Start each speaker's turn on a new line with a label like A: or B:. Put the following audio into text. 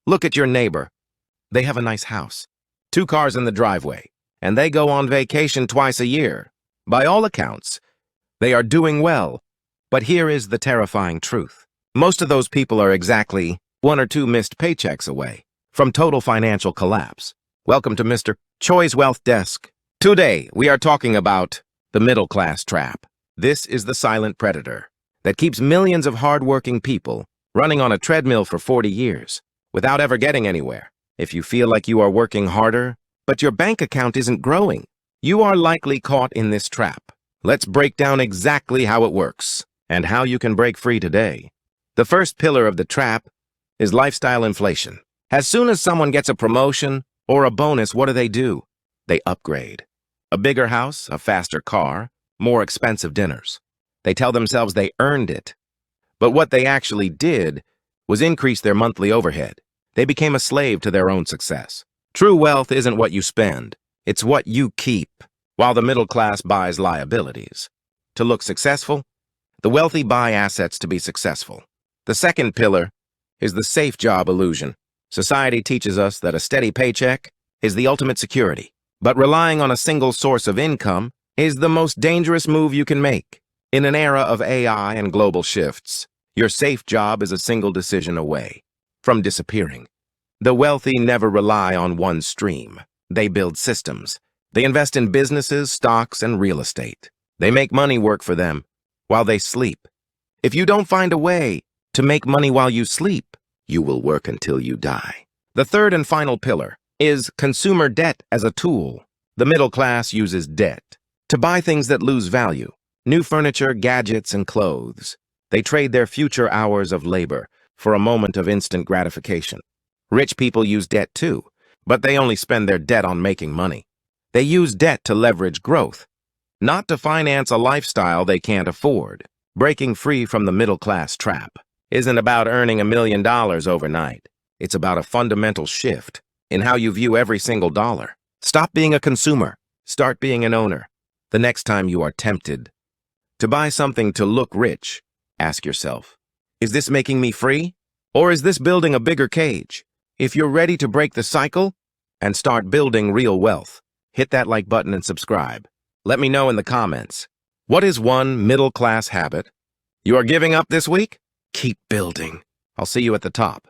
A: Look at your neighbor. They have a nice house, 2 cars in the driveway, and they go on vacation twice a year. By all accounts, they are doing well. But here is the terrifying truth. Most of those people are exactly 1 or 2 missed paychecks away from total financial collapse. Welcome to Mr. Choi's Wealth Desk. Today, we are talking about the middle class trap. This is the silent predator that keeps millions of hardworking people running on a treadmill for 40 years without ever getting anywhere. If you feel like you are working harder, but your bank account isn't growing, you are likely caught in this trap. Let's break down exactly how it works and how you can break free today. The first pillar of the trap is lifestyle inflation. As soon as someone gets a promotion or a bonus, what do? They upgrade. A bigger house, a faster car, more expensive dinners. They tell themselves they earned it. But what they actually did was increase their monthly overhead. They became a slave to their own success. True wealth isn't what you spend, it's what you keep, while the middle class buys liabilities. To look successful, the wealthy buy assets to be successful. The second pillar is the safe job illusion. Society teaches us that a steady paycheck is the ultimate security, but relying on a single source of income is the most dangerous move you can make. In an era of AI and global shifts, your safe job is a single decision away from disappearing. The wealthy never rely on one stream. They build systems. They invest in businesses, stocks, and real estate. They make money work for them while they sleep. If you don't find a way to make money while you sleep, you will work until you die. The third and final pillar is consumer debt as a tool. The middle class uses debt to buy things that lose value: new furniture, gadgets, and clothes. They trade their future hours of labor for a moment of instant gratification. Rich people use debt too, but they only spend their debt on making money. They use debt to leverage growth, not to finance a lifestyle they can't afford. Breaking free from the middle class trap isn't about earning $1 million overnight. It's about a fundamental shift in how you view every single dollar. Stop being a consumer. Start being an owner. The next time you are tempted to buy something to look rich, ask yourself, is this making me free? Or is this building a bigger cage? If you're ready to break the cycle and start building real wealth, hit that like button and subscribe. Let me know in the comments, what is one middle class habit you are giving up this week? Keep building. I'll see you at the top.